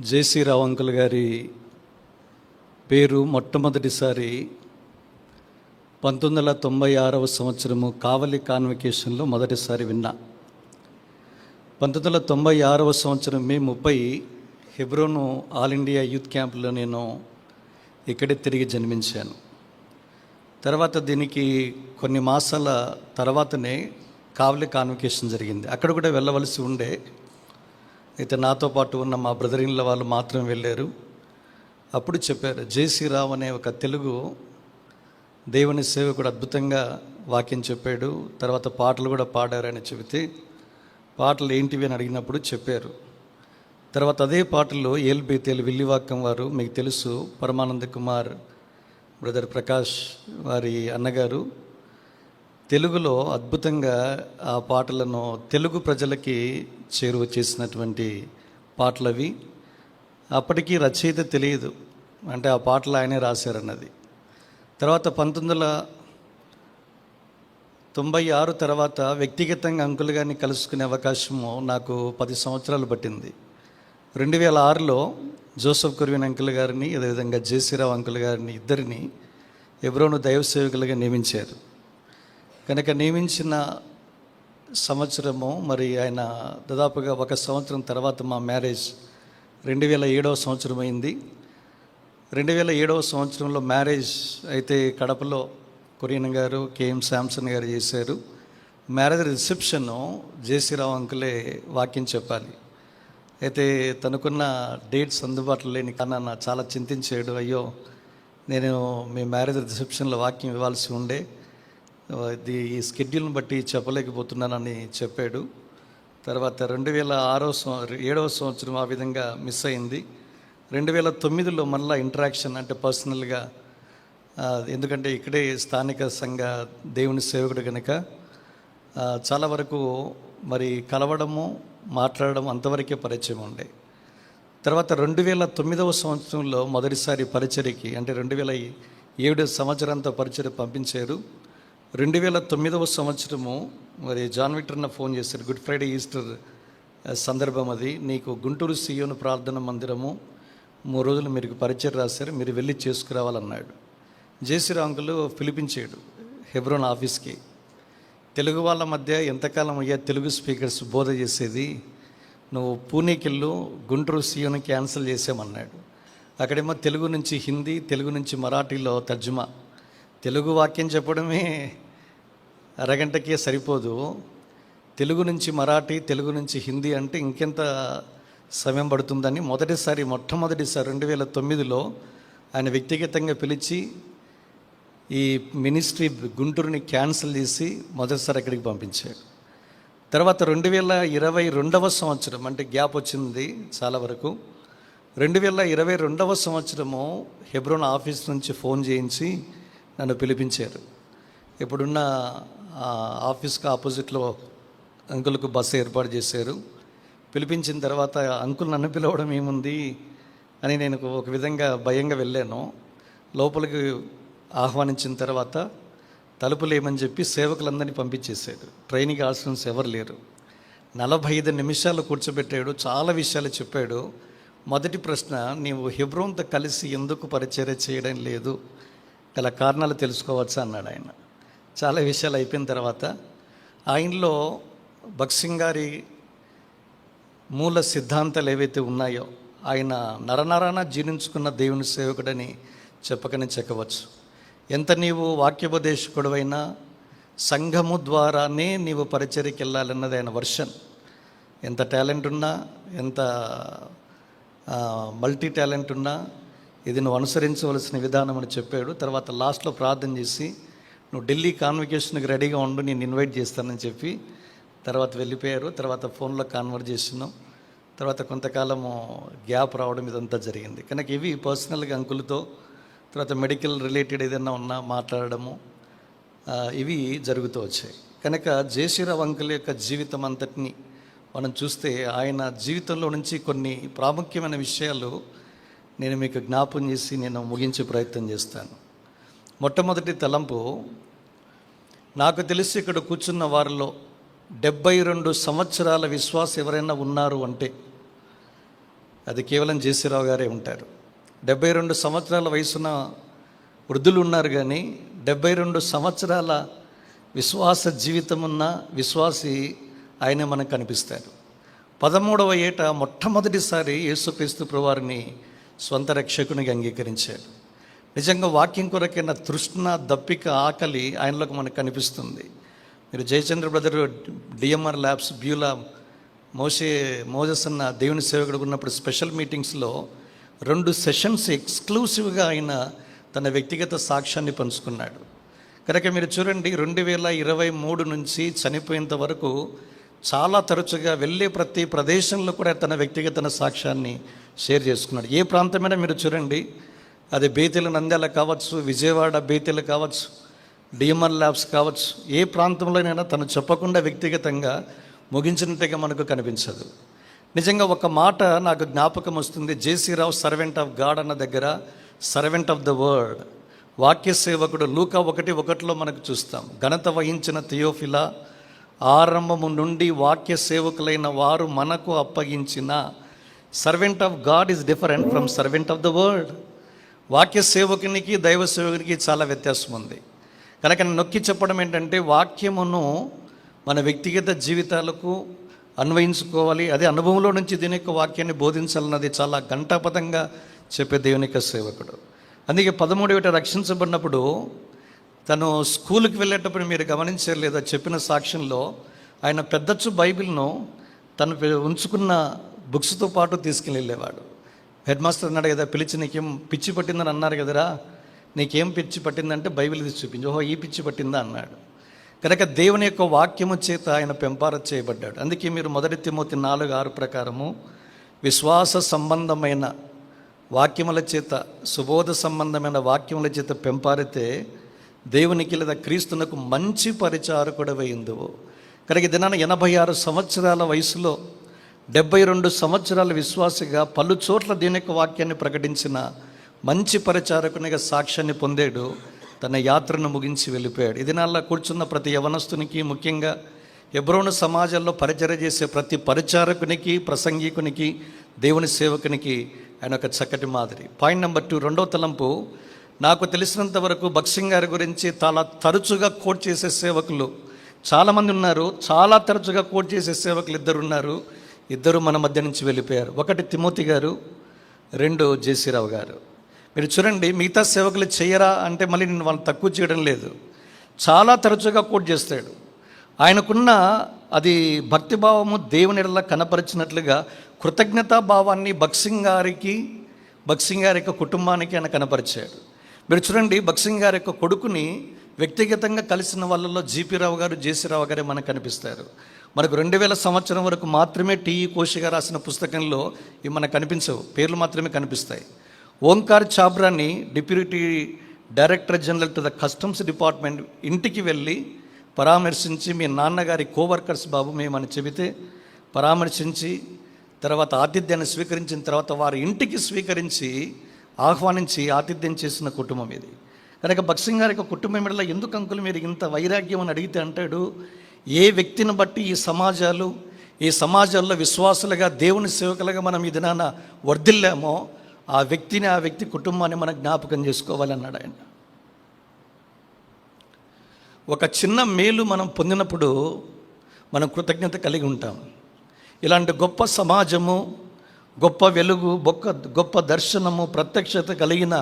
జేసీ రావు uncle గారి పేరు మొట్టమొదటిసారి 1996వ సంవత్సరము కావలి కాన్వకేషన్లో మొదటిసారి విన్నా. 1996వ సంవత్సరం మే 30 హెబ్రోను ఆల్ ఇండియా యూత్ క్యాంప్లో నేను ఇక్కడే తిరిగి జన్మించాను. తర్వాత దీనికి కొన్ని మాసాల తర్వాతనే కావలి కాన్వకేషన్ జరిగింది. అక్కడ కూడా వెళ్ళవలసి ఉండే, అయితే నాతో పాటు ఉన్న మా బ్రదర్ ఇన్ల వాళ్ళు మాత్రం వెళ్ళారు. అప్పుడు చెప్పారు, జేసీ రావు అనే ఒక తెలుగు దేవుని సేవకుడు అద్భుతంగా వాక్యం చెప్పాడు, తర్వాత పాటలు కూడా పాడారని చెబితే, పాటలు ఏంటివి అని అడిగినప్పుడు చెప్పారు. తర్వాత అదే పాటల్లో ఏల్బేతేలు విల్లివాక్కం వారు, మీకు తెలుసు, పరమానంద కుమార్ బ్రదర్ ప్రకాష్ వారి అన్నగారు తెలుగులో అద్భుతంగా ఆ పాటలను తెలుగు ప్రజలకి చేరువ చేసినటువంటి పాటలవి. అప్పటికీ రచయిత తెలియదు, అంటే ఆ పాటలు ఆయనే రాశారన్నది. తర్వాత 1996 తర్వాత వ్యక్తిగతంగా అంకుల్ గారిని కలుసుకునే అవకాశము నాకు 10 సంవత్సరాలు పట్టింది. 2006లో జోసెఫ్ కుర్విన్ అంకుల్ గారిని, అదేవిధంగా జేసీరావు అంకుల్ గారిని ఇద్దరిని హెబ్రోను దైవ సేవకులుగా నియమించారు. కనుక నియమించిన సంవత్సరము, మరి ఆయన దాదాపుగా 1 సంవత్సరం తర్వాత మా మ్యారేజ్ 2007వ సంవత్సరం అయింది. 2007వ సంవత్సరంలో మ్యారేజ్ అయితే కడపలో కురియన్ గారు, కేఎం శాంసన్ గారు చేశారు. మ్యారేజ్ రిసెప్షను జేసీరావు అంకులే వాక్యం చెప్పాలి. అయితే తనకున్న డేట్స్ అందుబాటులో లేని కారణాన చాలా చింతించాడు. అయ్యో, నేను మీ మ్యారేజ్ రిసెప్షన్లో వాక్యం ఇవ్వాల్సి ఉండే, ఈ స్కెడ్యూల్ని బట్టి చెప్పలేకపోతున్నానని చెప్పాడు. తర్వాత 2007వ సంవత్సరం ఆ విధంగా మిస్ అయింది. 2009లో మళ్ళీ ఇంటరాక్షన్, అంటే పర్సనల్గా, ఎందుకంటే ఇక్కడే స్థానిక సంఘ దేవుని సేవకుడు కనుక చాలా వరకు మరి కలవడము, మాట్లాడడం అంతవరకే పరిచయం ఉండే. తర్వాత 2009వ సంవత్సరంలో మొదటిసారి పరిచర్యకి, అంటే 2007 సంవత్సరంతో పరిచర్య పంపించారు. 2009వ సంవత్సరము మరి జాన్ విక్టర్న ఫోన్ చేశారు, గుడ్ ఫ్రైడే ఈస్టర్ సందర్భం అది, నీకు గుంటూరు సియోను ప్రార్థన మందిరము 3 రోజులు మీరు పరిచయం రాశారు, మీరు వెళ్ళి చేసుకురావాలన్నాడు. జేసీరావు అంకుల్ పిలిపించాడు హెబ్రోన్ ఆఫీస్కి. తెలుగు వాళ్ళ మధ్య ఎంతకాలం అయ్యా తెలుగు స్పీకర్స్ బోధ చేసేది, నువ్వు పూణేకెళ్ళు, గుంటూరు సియోను క్యాన్సిల్ చేసామన్నాడు. అక్కడేమో తెలుగు నుంచి హిందీ, తెలుగు నుంచి మరాఠీలో తర్జుమా. తెలుగు వాక్యం చెప్పడమే అరగంటకే సరిపోదు, తెలుగు నుంచి మరాఠీ, తెలుగు నుంచి హిందీ అంటే ఇంకెంత సమయం పడుతుందని మొట్టమొదటిసారి 2009లో ఆయన వ్యక్తిగతంగా పిలిచి ఈ మినిస్ట్రీ గుంటూరుని క్యాన్సిల్ చేసి మొదటిసారి అక్కడికి పంపించాడు. తర్వాత 2022వ సంవత్సరం, అంటే గ్యాప్ వచ్చింది చాలా వరకు, 2022వ సంవత్సరము హెబ్రోన్ ఆఫీస్ నుంచి ఫోన్ చేయించి నన్ను పిలిపించారు. ఇప్పుడున్న ఆఫీస్కి ఆపోజిట్లో అంకుల్కు బస్సు ఏర్పాటు చేశారు. పిలిపించిన తర్వాత అంకుల్ నన్ను పిలవడం ఏముంది అని నేను ఒక విధంగా భయంగా వెళ్ళాను. లోపలికి ఆహ్వానించిన తర్వాత తలుపులు ఏమని చెప్పి సేవకులందరినీ పంపించేశాడు. ట్రైనింగ్ ఆల్సన్స్ ఎవరు లేరు. 45 నిమిషాలు కూర్చోబెట్టాడు, చాలా విషయాలు చెప్పాడు. మొదటి ప్రశ్న, నీవు హెబ్రోన్తో కలిసి ఎందుకు పరిచర్య చేయడం లేదు, గల కారణాలు తెలుసుకోవచ్చా అన్నాడు ఆయన. చాలా విషయాలు అయిపోయిన తర్వాత ఆయనలో భక్సింగ్ గారి మూల సిద్ధాంతాలు ఏవైతే ఉన్నాయో ఆయన నరనరాన జీర్ణించుకున్న దేవుని సేవకుడని చెప్పకనే చెప్పవచ్చు. ఎంత నీవు వాక్యోపదేశకుడువైనా సంఘము ద్వారానే నీవు పరిచర్యకి వెళ్ళాలన్నది ఆయన వర్షన్. ఎంత టాలెంట్ ఉన్నా, ఎంత మల్టీ టాలెంట్ ఉన్నా, ఇది నువ్వు అనుసరించవలసిన విధానం అని చెప్పాడు. తర్వాత లాస్ట్లో ప్రార్థన చేసి, నువ్వు ఢిల్లీ కాన్వకేషన్కి రెడీగా ఉండు, నేను ఇన్వైట్ చేస్తానని చెప్పి తర్వాత వెళ్ళిపోయారు. తర్వాత ఫోన్లో కాన్వర్జేషను, తర్వాత కొంతకాలము గ్యాప్ రావడం, ఇదంతా జరిగింది. కనుక ఇవి పర్సనల్గా అంకులతో, తర్వాత మెడికల్ రిలేటెడ్ ఏదైనా ఉన్నా మాట్లాడడము, ఇవి జరుగుతూ వచ్చాయి. కనుక జేసీరావు అంకుల్ యొక్క జీవితం అంతటిని మనం చూస్తే ఆయన జీవితంలో నుంచి కొన్ని ప్రాముఖ్యమైన విషయాలు నేను మీకు జ్ఞాపం చేసి నేను ముగించే ప్రయత్నం చేస్తాను. మొట్టమొదటి తలంపు, నాకు తెలిసి ఇక్కడ కూర్చున్న వారిలో 72 సంవత్సరాల విశ్వాసం ఎవరైనా ఉన్నారు అంటే అది కేవలం జేసీరావు గారే ఉంటారు. 72 సంవత్సరాల వయసున్న వృద్ధులు ఉన్నారు, కానీ 72 సంవత్సరాల విశ్వాస జీవితం ఉన్న విశ్వాసి ఆయన మనకు కనిపిస్తారు. 13వ ఏట మొట్టమొదటిసారి యేసుక్రీస్తు ప్రభువారిని స్వంత రక్షకునిగా అంగీకరించాడు. నిజంగా వాక్యం కొరకైన తృష్ణ, దప్పిక, ఆకలి ఆయనలోకి మనకు కనిపిస్తుంది. మీరు Jayachandra brother DMR labs Beulah Moses అన్న దేవుని సేవకుడు ఉన్నప్పుడు స్పెషల్ మీటింగ్స్లో 2 సెషన్స్ ఎక్స్క్లూసివ్గా ఆయన తన వ్యక్తిగత సాక్ష్యాన్ని పంచుకున్నాడు. కనుక మీరు చూడండి, 2023 నుంచి చనిపోయేంత వరకు చాలా తరచుగా వెళ్ళే ప్రతి ప్రదేశంలో కూడా తన వ్యక్తిగత సాక్ష్యాన్ని షేర్ చేసుకున్నాడు. ఏ ప్రాంతమైనా మీరు చూడండి, అది బేతెల నంద్యాల కావచ్చు, విజయవాడ బేతెలు కావచ్చు, డిఎంఆర్ ల్యాబ్స్ కావచ్చు, ఏ ప్రాంతంలోనైనా తను చెప్పకుండా వ్యక్తిగతంగా ముగించినట్టుగా మనకు కనిపించదు. నిజంగా ఒక మాట నాకు జ్ఞాపకం వస్తుంది. జేసీరావు సర్వెంట్ ఆఫ్ గాడ్ అన్న దగ్గర సర్వెంట్ ఆఫ్ ద వర్డ్, వాక్య సేవకుడు. లూకా 1:1 మనకు చూస్తాం. ఘనత వహించిన థియోఫిలా, ఆరంభము నుండి వాక్య సేవకులైన వారు మనకు అప్పగించిన. Servant of God is different from servant of the word. వాక్య సేవకునికి దైవ సేవకునికి చాలా వ్యత్యాసం ఉంది. కనుక నేను నొక్కి చెప్పడం ఏంటంటే, వాక్యమును మన వ్యక్తిగత జీవితాలకు అన్వయించుకోవాలి. అదే అనుభవంలో నుంచి దీని యొక్క వాక్యాన్ని బోధించాలన్నది చాలా ఘంటాపథంగా చెప్పే దేవుని యొక్క సేవకుడు. అందుకే 13వ ఏట రక్షించబడినప్పుడు తను స్కూల్కి వెళ్ళేటప్పుడు మీరు గమనించారు లేదా, చెప్పిన సాక్ష్యంలో ఆయన పెద్దచ్చు బైబిల్ను తను ఉంచుకున్న బుక్స్తో పాటు తీసుకుని వెళ్ళేవాడు. హెడ్ మాస్టర్ అన్నాడు కదా, పిలిచి నీకేం పిచ్చి పట్టిందని అన్నారు కదరా, నీకేం పిచ్చి పట్టిందంటే బైబిల్ తీసి చూపించి, ఓహో ఈ పిచ్చి పట్టిందా అన్నాడు. కనుక దేవుని యొక్క వాక్యము చేత ఆయన పెంపార చేయబడ్డాడు. అందుకే మీరు 1 తిమోతి 4:6 ప్రకారము విశ్వాస సంబంధమైన వాక్యముల చేత, సుబోధ సంబంధమైన వాక్యముల చేత పెంపారితే దేవునికి లేదా క్రీస్తునకు మంచి పరిచారకుడవై ఉందువు. కనుక దినాన 86 సంవత్సరాల వయసులో 72 సంవత్సరాల విశ్వాసిగా పలు చోట్ల దీని యొక్క వాక్యాన్ని ప్రకటించిన మంచి పరిచారకునిగా సాక్ష్యాన్ని పొందాడు. తన యాత్రను ముగించి వెళ్ళిపోయాడు. ఈ దినాల్లో కూర్చున్న ప్రతి యవనస్తునికి, ముఖ్యంగా హెబ్రోను సమాజంలో పరిచర్య చేసే ప్రతి పరిచారకునికి, ప్రసంగికునికి, దేవుని సేవకునికి ఆయన ఒక చక్కటి మాదిరి. పాయింట్ నెంబర్ 2, 2వ తలంపు. నాకు తెలిసినంత వరకు భక్సింగ్ గారి గురించి చాలా తరచుగా కోట్ చేసే సేవకులు చాలామంది ఉన్నారు. చాలా తరచుగా కోట్ చేసే సేవకులు 2 ఉన్నారు. 2 మన మధ్య నుంచి వెళ్ళిపోయారు. 1 తిమోతి గారు, 2 జేసీరావు గారు. మీరు చూడండి, మిగతా సేవకులు చేయరా అంటే మళ్ళీ నేను వాళ్ళని తక్కువ చేయడం లేదు. చాలా తరచుగా కోట్ చేస్తాడు. ఆయనకున్న అది భక్తిభావము దేవుని ఎడల కనపరిచినట్లుగా కృతజ్ఞతా భావాన్ని భక్సింగ్ గారి యొక్క కుటుంబానికి ఆయన కనపరిచాడు. మీరు చూడండి, భక్సింగ్ గారి యొక్క కొడుకుని వ్యక్తిగతంగా కలిసిన వాళ్ళలో జీపీ రావు గారు, జేసీరావు గారే మనకు కనిపిస్తారు. మనకు 2000 సంవత్సరం వరకు మాత్రమే టీఈ కోషి గారు రాసిన పుస్తకంలో ఇవి మనకు కనిపించవు, పేర్లు మాత్రమే కనిపిస్తాయి. ఓంకార్ చాబ్రాని deputy director general to the customs department ఇంటికి వెళ్ళి పరామర్శించి, మీ నాన్నగారి కోవర్కర్స్ బాబు మేమని చెబితే పరామర్శించి, తర్వాత ఆతిథ్యాన్ని స్వీకరించిన తర్వాత వారి ఇంటికి స్వీకరించి ఆహ్వానించి ఆతిథ్యం చేసిన కుటుంబం ఇది. కనుక భక్సింగ్ గారి యొక్క కుటుంబం మీద ఎందుకు అంకులు మీరు ఇంత వైరాగ్యం అని అడిగితే అంటాడు, ఏ వ్యక్తిని బట్టి ఈ సమాజాల్లో విశ్వాసులుగా, దేవుని సేవకులుగా మనం ఈ దినాన వర్ధిల్లామో ఆ వ్యక్తి కుటుంబాన్ని మనం జ్ఞాపకం చేసుకోవాలన్నాడు ఆయన. ఒక చిన్న మేలు మనం పొందినప్పుడు మనం కృతజ్ఞత కలిగి ఉంటాం. ఇలాంటి గొప్ప సమాజము, గొప్ప వెలుగు, గొప్ప దర్శనము, ప్రత్యక్షత కలిగిన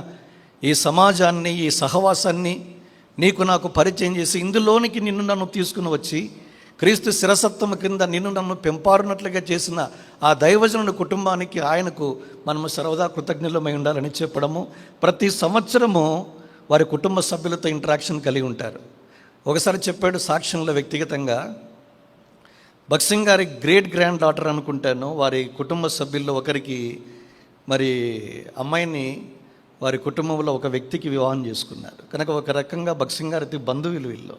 ఈ సమాజాన్ని, ఈ సహవాసాన్ని నీకు నాకు పరిచయం చేసి ఇందులోనికి నిన్ను నన్ను తీసుకుని వచ్చి క్రీస్తు శిరసత్వము కింద నిన్ను నన్ను పెంపారునట్లుగా చేసిన ఆ దైవజనుడి కుటుంబానికి, ఆయనకు మనము సర్వదా కృతజ్ఞులమై ఉండాలని చెప్పడము. ప్రతి సంవత్సరము వారి కుటుంబ సభ్యులతో ఇంటరాక్షన్ కలిగి ఉంటారు. ఒకసారి చెప్పాడు సాక్ష్యంలో వ్యక్తిగతంగా, భక్సింగ్ గారి గ్రేట్ గ్రాండ్ డాటర్ అనుకుంటాను, వారి కుటుంబ సభ్యుల్లో ఒకరికి మరి అమ్మాయిని వారి కుటుంబంలో ఒక వ్యక్తికి వివాహం చేసుకున్నారు. కనుక ఒక రకంగా భక్సింగ్ గారి బంధువులు వీళ్ళు.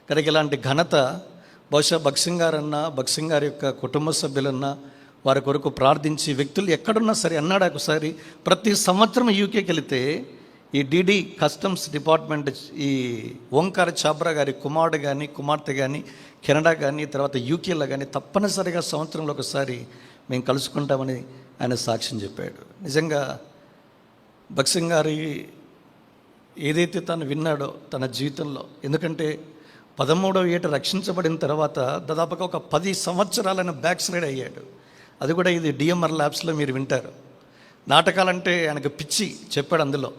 కనుక ఇలాంటి ఘనత బహుశా భక్సింగ్ గారి యొక్క కుటుంబ సభ్యులన్నా వారి కొరకు ప్రార్థించి వ్యక్తులు ఎక్కడున్నా సరే అన్నాడు. ఒకసారి ప్రతి సంవత్సరం యూకేకి వెళితే ఈ డిడి కస్టమ్స్ డిపార్ట్మెంట్ ఈ ఓంకార్ చాబ్రా గారి కుమారుడు కానీ కుమార్తె కానీ కెనడా కానీ తర్వాత యూకేలో కానీ తప్పనిసరిగా సంవత్సరంలో ఒకసారి మేము కలుసుకుంటామని ఆయన సాక్ష్యం చెప్పాడు. నిజంగా భగత్ సింగ్ గారి ఏదైతే తను విన్నాడో తన జీవితంలో, ఎందుకంటే 13వ ఏట రక్షించబడిన తర్వాత దాదాపుగా ఒక 10 సంవత్సరాలను బ్యాక్ స్లైడ్ అయ్యాడు. అది కూడా ఇది డిఎంఆర్ ల్యాబ్స్లో మీరు వింటారు. నాటకాలంటే ఆయనకు పిచ్చి చెప్పాడు అందులో.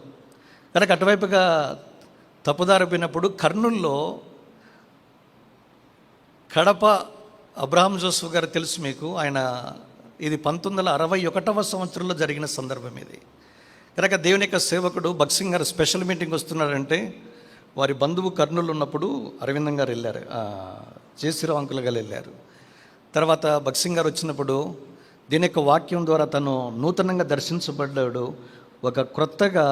కనుక అటువైపుగా తప్పుదారి పోయినప్పుడు కర్నూల్లో కడప అబ్రహాం జోసెఫ్ గారు తెలుసు మీకు. ఆయన ఇది 1961వ సంవత్సరంలో జరిగిన సందర్భం ఇది. కనుక దేవుని యొక్క సేవకుడు భగత్ సింగ్ గారు స్పెషల్ మీటింగ్ వస్తున్నాడంటే వారి బంధువు కర్నూలు ఉన్నప్పుడు అరవిందం గారు వెళ్ళారు, జేసీరావు అంకుల్ గారు వెళ్ళారు. తర్వాత భగత్ సింగ్ గారు వచ్చినప్పుడు దీని యొక్క వాక్యం ద్వారా తను నూతనంగా దర్శించబడ్డాడు. ఒక క్రొత్తగా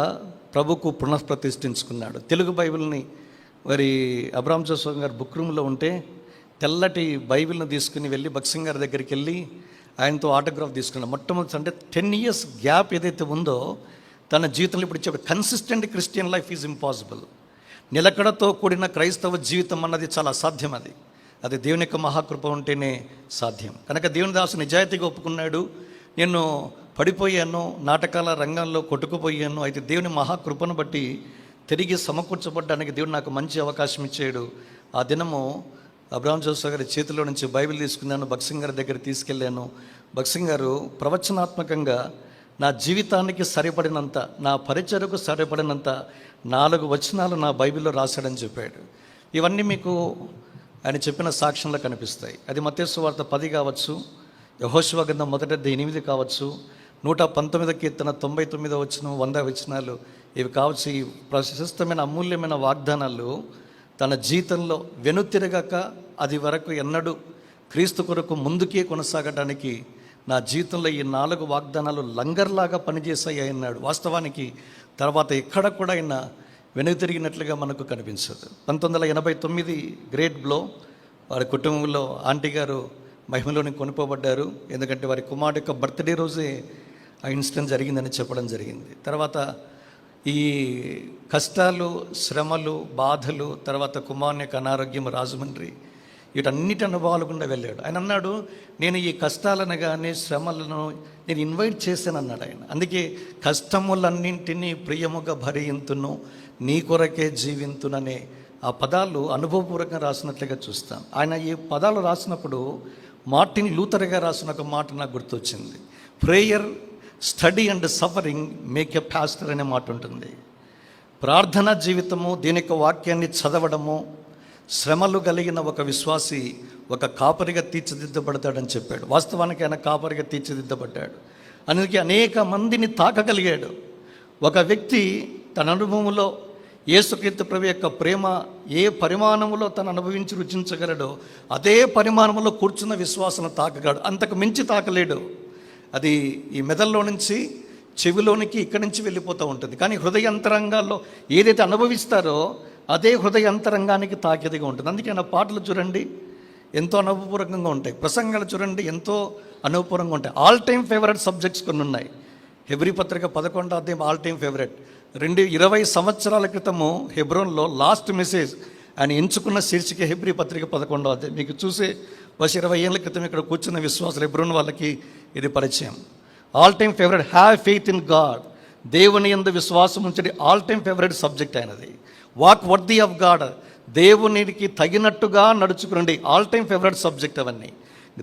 ప్రభుకు పునఃప్రతిష్ఠించుకున్నాడు. తెలుగు బైబిల్ని మరి అబ్రహాం జోసెఫ్ గారు బుక్ రూమ్లో ఉంటే తెల్లటి బైబిల్ని తీసుకుని వెళ్ళి భగత్ సింగ్ గారి దగ్గరికి వెళ్ళి ఆయనతో ఆటోగ్రాఫ్ తీసుకున్నాడు. మొట్టమొదటి అంటే 10 years గ్యాప్ ఏదైతే ఉందో తన జీవితంలో ఇప్పుడు చెప్పే consistent Christian life is impossible. నిలకడతో కూడిన క్రైస్తవ జీవితం అన్నది చాలా అసాధ్యం. అది దేవుని యొక్క మహాకృప ఉంటేనే సాధ్యం. కనుక దేవుని దాసు నిజాయితీగా ఒప్పుకున్నాడు. నేను పడిపోయాను, నాటకాల రంగంలో కొట్టుకుపోయాను, అయితే దేవుని మహాకృపను బట్టి తిరిగి సమకూర్చబడ్డానికి దేవుడు నాకు మంచి అవకాశం ఇచ్చాడు. ఆ దినము అబ్రహాం జోసెఫ్ గారి చేతిలో నుంచి బైబిల్ తీసుకున్నాను, భగత్ సింగ్ గారి దగ్గర తీసుకెళ్ళాను. భగత్ సింగ్ గారు ప్రవచనాత్మకంగా నా జీవితానికి సరిపడినంత, నా పరిచయకు సరిపడినంత 4 వచనాలు నా బైబిల్లో రాశాడని చెప్పాడు. ఇవన్నీ మీకు ఆయన చెప్పిన సాక్ష్యంలో కనిపిస్తాయి. అది మత్తయి సువార్త 10 కావచ్చు, యెహోషువ గ్రంథం 1:8 కావచ్చు, 119 కీర్తన 99వ వచనం, 100 వచనాలు ఇవి కావచ్చు. ఈ ప్రశస్తమైన అమూల్యమైన వాగ్దానాలు తన జీవితంలో వెనుతిరగక అది వరకు ఎన్నడూ క్రీస్తు కొరకు ముందుకే కొనసాగడానికి నా జీవితంలో ఈ 4 వాగ్దానాలు లంగర్లాగా పనిచేసాయి అన్నాడు. వాస్తవానికి తర్వాత ఎక్కడ కూడా ఆయన వెనుతిరిగినట్లుగా మనకు కనిపించదు. 1989 గ్రేట్ బ్లో, వారి కుటుంబంలో ఆంటీ గారు మహిమలోని కొనుక్కోబడ్డారు. ఎందుకంటే వారి కుమారుడు యొక్క బర్త్డే రోజే ఆ ఇన్సిడెంట్ జరిగిందని చెప్పడం జరిగింది. తర్వాత ఈ కష్టాలు, శ్రమలు, బాధలు, తర్వాత కుమారుని యొక్క అనారోగ్యం, రాజమండ్రి, వీటన్నిటి అనుభవాలు గుండా వెళ్ళాడు. ఆయన అన్నాడు, నేను ఈ కష్టాలను కానీ శ్రమలను నేను ఇన్వైట్ చేశాను అన్నాడు ఆయన. అందుకే కష్టములన్నింటినీ ప్రియముగా భరింతును, నీ కొరకే జీవింతుననే ఆ పదాలు అనుభవపూర్వకంగా రాసినట్లుగా చూస్తాం. ఆయన ఈ పదాలు రాసినప్పుడు మార్టిన్ లూథర్ గారు రాసిన ఒక మాట నాకు గుర్తొచ్చింది. Prayer, study and suffering make a pastor అనే మాట ఉంటుంది. ప్రార్థనా జీవితము, దీని యొక్క వాక్యాన్ని చదవడము, శ్రమలు కలిగిన ఒక విశ్వాసి ఒక కాపరిగా తీర్చిదిద్దబడతాడని చెప్పాడు. వాస్తవానికి ఆయన కాపరిగా తీర్చిదిద్దబడ్డాడు. అందుకే అనేక మందిని తాకగలిగాడు. ఒక వ్యక్తి తన అనుభవంలో యేసుక్రీస్తు ప్రభు యొక్క ప్రేమ ఏ పరిమాణంలో తను అనుభవించి రుచించగలడో అదే పరిమాణంలో కూర్చున్న విశ్వాసం తాకగలడు. అంతకు మించి తాకలేడు. అది ఈ మెదల్లో నుంచి చెవిలోనికి ఇక్కడి నుంచి వెళ్ళిపోతూ ఉంటుంది. కానీ హృదయంతరంగాల్లో ఏదైతే అనుభవిస్తారో అదే హృదయంతరంగానికి తాకేదిగా ఉంటుంది. అందుకే నా పాటలు చూడండి ఎంతో అనుభవపూర్వకంగా ఉంటాయి, ప్రసంగాలు చూడండి ఎంతో అనుభవపూర్వకంగా ఉంటాయి. ఆల్ టైమ్ ఫేవరెట్ సబ్జెక్ట్స్ కొన్ని ఉన్నాయి. హెబ్రీ పత్రిక 11వ అధ్యాయం ఆల్ టైమ్ ఫేవరెట్. 20 సంవత్సరాల క్రితము హెబ్రోన్లో లాస్ట్ మెసేజ్ ఆయన ఎంచుకున్న శీర్షిక హెబ్రీ పత్రిక 11వ అధ్యాయం. మీకు చూసే 20 ఏళ్ళ క్రితం ఇక్కడ కూర్చున్న విశ్వాసాలు హెబ్రోన్ వాళ్ళకి ఇది పరిచయం. All time favourite, have faith in God, దేవుని యందు విశ్వాసం ఉంచండి. ఆల్ టైమ్ ఫేవరెట్ సబ్జెక్ట్ అయినది. వాక్ వర్ది ఆఫ్ గాడ్, దేవునికి తగినట్టుగా నడుచుకునండి. ఆల్ టైమ్ ఫేవరెట్ సబ్జెక్ట్ అవన్నీ.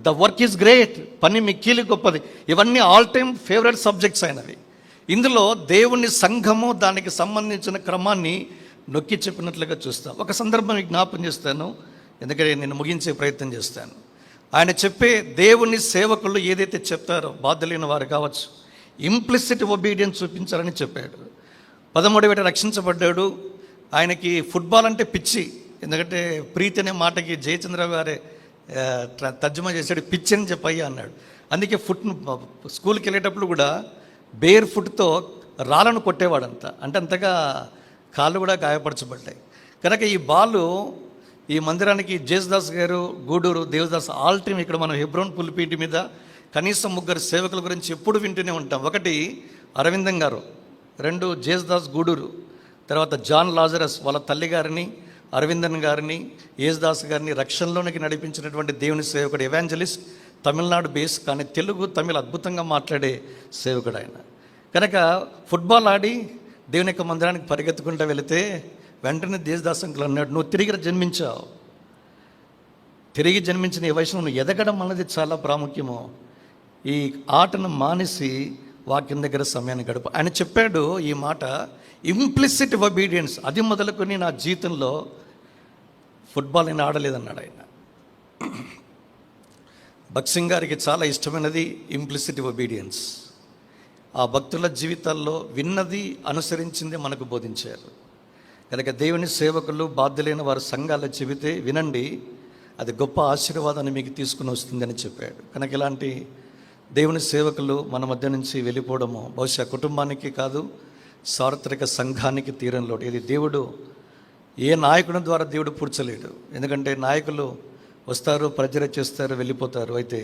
ద వర్క్ ఈజ్ గ్రేట్, పని మిక్కిలి గొప్పది. ఇవన్నీ ఆల్ టైమ్ ఫేవరెట్ సబ్జెక్ట్స్ అయినవి. ఇందులో దేవుని సంఘము, దానికి సంబంధించిన క్రమాన్ని నొక్కి చెప్పినట్లుగా చూస్తాం. ఒక సందర్భం జ్ఞాపం చేస్తాను, ఎందుకంటే నేను ముగించే ప్రయత్నం చేస్తాను. ఆయన చెప్పే దేవుని సేవకులు ఏదైతే చెప్తారో, బాధ్యులైన వారు కావచ్చు, ఇంప్లిసిట్ ఒబీడియన్స్ చూపించారని చెప్పాడు. 13వ ఏట రక్షించబడ్డాడు. ఆయనకి ఫుట్బాల్ అంటే పిచ్చి. ఎందుకంటే ప్రీతి అనే మాటకి జయచంద్ర గారే తర్జుమా చేశాడు, పిచ్చి అని చెప్పయ్యా అన్నాడు. అందుకే స్కూల్కి వెళ్ళేటప్పుడు కూడా బేర్ ఫుట్తో రాళ్ళను కొట్టేవాడంత, అంటే అంతగా కాళ్ళు కూడా గాయపరచబడ్డాయి. కనుక ఈ బాలు ఈ మందిరానికి జేసుదాస్ గారు, గూడూరు దేవదాస్, ఆల్ టీమ్ ఇక్కడ మనం హెబ్రోన్ పుల్పీటి మీద కనీసం 3 సేవకుల గురించి ఎప్పుడు వింటూనే ఉంటాం. ఒకటి అరవిందం గారు, 2 జేసుదాస్ గూడూరు, తర్వాత జాన్ లాజరస్ వాళ్ళ తల్లి గారిని, అరవిందన్ గారిని, యేసుదాస్ గారిని రక్షణలోనికి నడిపించినటువంటి దేవుని సేవకుడు ఎవాంజలిస్ట్ తమిళనాడు బేస్, కానీ తెలుగు తమిళ అద్భుతంగా మాట్లాడే సేవకుడు ఆయన. కనుక ఫుట్బాల్ ఆడి దేవుని యొక్క మందిరానికి పరిగెత్తుకుంటూ వెళితే వెంటనే దేశదాస్ అంకుల్ అన్నాడు, నువ్వు తిరిగి జన్మించావు. తిరిగి జన్మించిన ఈ వయసులో నువ్వు ఎదగడం అన్నది చాలా ప్రాముఖ్యము. ఈ ఆటను మానేసి వాక్యం దగ్గర సమయాన్ని గడుపు. ఆయన చెప్పాడు ఈ మాట, ఇంప్లిసిట్ ఒబీడియన్స్. అది మొదలుకొని నా జీవితంలో ఫుట్బాల్ నేను ఆడలేదన్నాడు ఆయన. భక్సింగ్ గారికి చాలా ఇష్టమైనది ఇంప్లిసిట్ ఒబీడియన్స్. ఆ భక్తుల జీవితాల్లో విన్నది అనుసరించింది మనకు బోధించారు. కనుక దేవుని సేవకులు బాధ్యులైన వారు సంఘాల్లో చెబితే వినండి, అది గొప్ప ఆశీర్వాదాన్ని మీకు తీసుకుని వస్తుందని చెప్పాడు. కనుక ఇలాంటి దేవుని సేవకులు మన మధ్య నుంచి వెళ్ళిపోవడము బహుశా కుటుంబానికి కాదు, సార్వత్రిక సంఘానికి తీరంలో. ఇది దేవుడు ఏ నాయకుని ద్వారా దేవుడు పూడ్చలేడు. ఎందుకంటే నాయకులు వస్తారు, పరిచర్య చేస్తారు, వెళ్ళిపోతారు. అయితే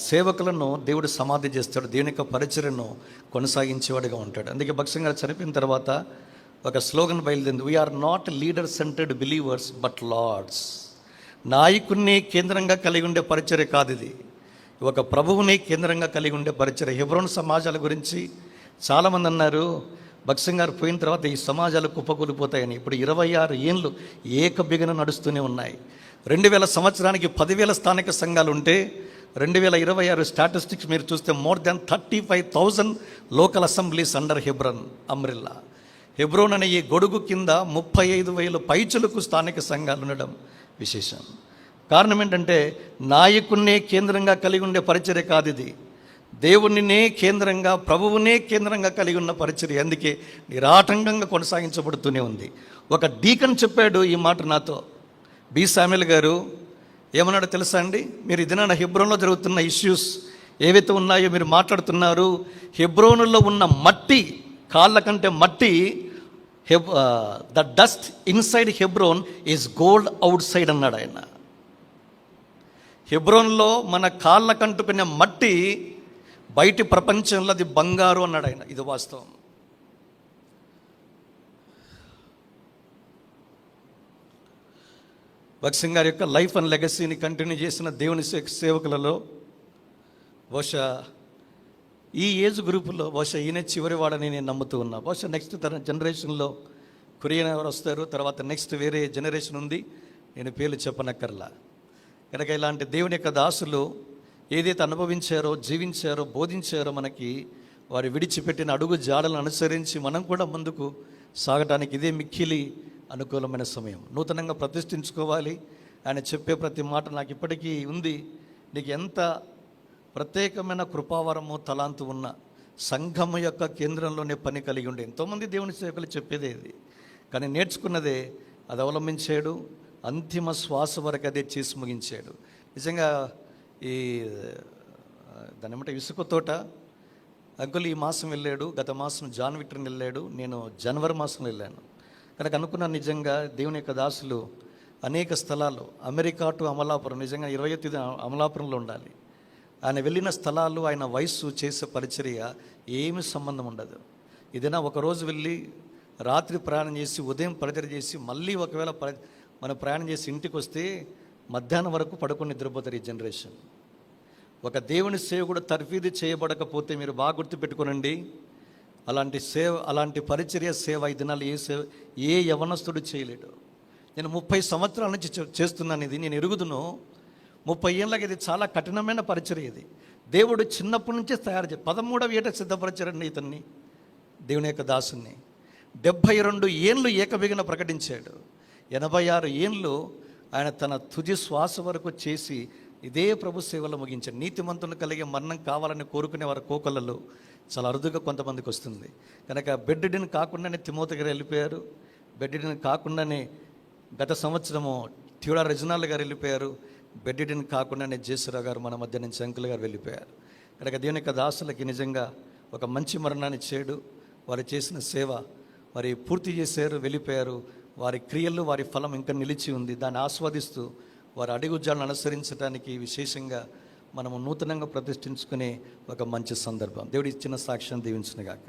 సేవకులను దేవుడు సమాధి చేస్తాడు, దేవుని యొక్క పరిచర్యను కొనసాగించేవాడిగా ఉంటాడు. అందుకే భక్సింగ్ గారు చనిపోయిన తర్వాత ఒక స్లోగన్ బయలుదేరింది, we are not leader centred believers but lords. నాయకుడిని కేంద్రంగా కలిగి ఉండే పరిచర్య కాదు ఇది, ఒక ప్రభువుని కేంద్రంగా కలిగి ఉండే పరిచర్య. హెబ్రోన్ సమాజాల గురించి చాలామంది అన్నారు, భక్సింగ్ గారు పోయిన తర్వాత ఈ సమాజాలు కుప్పకూలిపోతాయని. ఇప్పుడు 26 ఏళ్ళు ఏకబిగన నడుస్తూనే ఉన్నాయి. 2000 సంవత్సరానికి 10,000 స్థానిక సంఘాలు ఉంటే 2026 స్టాటిస్టిక్స్ మీరు చూస్తే more than 35,000 local assemblies under Hebron umbrella. Hebron అనే ఈ గొడుగు కింద 35,000 పైచులకు స్థానిక సంఘాలు ఉండడం విశేషం. కారణం ఏంటంటే నాయకున్నే కేంద్రంగా కలిగి ఉండే పరిచర్య కాదు ఇది, దేవునినే కేంద్రంగా, ప్రభువునే కేంద్రంగా కలిగి ఉన్న పరిచర్య. అందుకే నిరాటంకంగా కొనసాగించబడుతూనే ఉంది. ఒక డీకన్ చెప్పాడు ఈ మాట నాతో, బి శామ్యుల్ గారు. ఏమన్నాడో తెలుసా అండి? మీరు ఇదిన హెబ్రోన్లో జరుగుతున్న ఇష్యూస్ ఏవైతే ఉన్నాయో మీరు మాట్లాడుతున్నారు, హెబ్రోనులో ఉన్న మట్టి, కాళ్ళ కంటే మట్టి, the dust inside Hebron is gold out side అన్నాడు ఆయన. హెబ్రోన్లో మన కాళ్ళ కంటుకునే మట్టి బయటి ప్రపంచంలో అది బంగారు అన్నాడు ఆయన. ఇది వాస్తవం. భక్సింగ్ గారి యొక్క లైఫ్ అండ్ లెగసీని కంటిన్యూ చేసిన దేవుని సేవకులలో బహుశా ఈ ఏజ్ గ్రూపులో బహుశా ఈయన చివరి వాడని నేను నమ్ముతూ ఉన్నా. బహుశా నెక్స్ట్ జనరేషన్లో కొరియన్ ఎవరు వస్తారు, తర్వాత నెక్స్ట్ వేరే జనరేషన్ ఉంది, నేను పేర్లు చెప్పనక్కర్లా. కనుక ఇలాంటి దేవుని యొక్క దాసులు ఏదైతే అనుభవించారో, జీవించారో, బోధించారో మనకి, వారు విడిచిపెట్టిన అడుగు జాడలను అనుసరించి మనం కూడా ముందుకు సాగటానికి ఇదే మిక్కిలి అనుకూలమైన సమయం. నూతనంగా ప్రతిష్ఠించుకోవాలి. ఆయన చెప్పే ప్రతి మాట నాకు ఇప్పటికీ ఉంది, నీకు ఎంత ప్రత్యేకమైన కృపావరము తలాంతు ఉన్న సంఘము యొక్క కేంద్రంలోనే పని కలిగి ఉండే. ఎంతోమంది దేవుని సేవకులు చెప్పేదే ఇది, కానీ నేర్చుకున్నదే అది అవలంబించాడు. అంతిమ శ్వాస వరకు అదే చేసి ముగించాడు. నిజంగా ఈ దాని ఏమంటే ఇసుక తోట అంకుల్ ఈ మాసం వెళ్ళాడు, గత మాసం జాన్ విక్టర్ని వెళ్ళాడు, నేను జనవరి మాసం వెళ్ళాను. కనుక అనుకున్నాను నిజంగా దేవుని యొక్క దాసులు అనేక స్థలాలు, అమెరికా టు అమలాపురం, నిజంగా 20వ తేదీ అమలాపురంలో ఉండాలి. ఆయన వెళ్ళిన స్థలాలు, ఆయన వయస్సు, చేసే పరిచర్య ఏమి సంబంధం ఉండదు. ఇదైనా ఒకరోజు వెళ్ళి రాత్రి ప్రయాణం చేసి ఉదయం పరిచర్య చేసి మళ్ళీ ఒకవేళ మనం ప్రయాణం చేసి ఇంటికి వస్తే మధ్యాహ్నం వరకు పడుకొని నిద్రపోతారు ఈ జనరేషన్. ఒక దేవుని సేవకుడు తర్ఫీదు చేయబడకపోతే మీరు బాగా గుర్తుపెట్టుకోనండి, అలాంటి సేవ, అలాంటి పరిచర్య సేవ ఈ దినాలు ఏ యవనస్తుడు చేయలేడు. నేను 30 సంవత్సరాల నుంచి చేస్తున్నాను ఇది, నేను ఎరుగుదును. 30 ఏళ్ళకి ఇది చాలా కఠినమైన పరిచర్య. ఇది దేవుడు చిన్నప్పటి నుంచే తయారు 13వ ఏట సిద్ధపరిచారండి ఇతన్ని, దేవుని యొక్క దాసుని. 72 ఏళ్ళు ఏకబిగిన ప్రకటించాడు. 86 ఏళ్ళు ఆయన తన తుది శ్వాస వరకు చేసి ఇదే ప్రభు సేవలో ముగించాడు. నీతిమంతులు కలిగే మరణం కావాలని కోరుకునే వారి కోకలలో చాలా అరుదుగా కొంతమందికి వస్తుంది. కనుక బెడ్డిని కాకుండానే తిమోతి గారు వెళ్ళిపోయారు, బెడ్డిని కాకుండానే గత సంవత్సరము థియోడా రెజినాల్ గారు వెళ్ళిపోయారు, బెడ్డిని కాకుండానే జేసురావు గారు మన మధ్య నుంచి అంకుల్ గారు వెళ్ళిపోయారు. కనుక దేవుని యొక్క దాసులకి నిజంగా ఒక మంచి మరణాన్ని చేయడు. వారు చేసిన సేవ వారి పూర్తి చేశారు, వెళ్ళిపోయారు. వారి క్రియలు, వారి ఫలం ఇంకా నిలిచి ఉంది. దాన్ని ఆస్వాదిస్తూ వారి అడుగుజాలను అనుసరించడానికి విశేషంగా మనము నూతనంగా ప్రతిష్ఠించుకునే ఒక మంచి సందర్భం. దేవుడి ఇచ్చిన సాక్ష్యం దీవించునుగాక.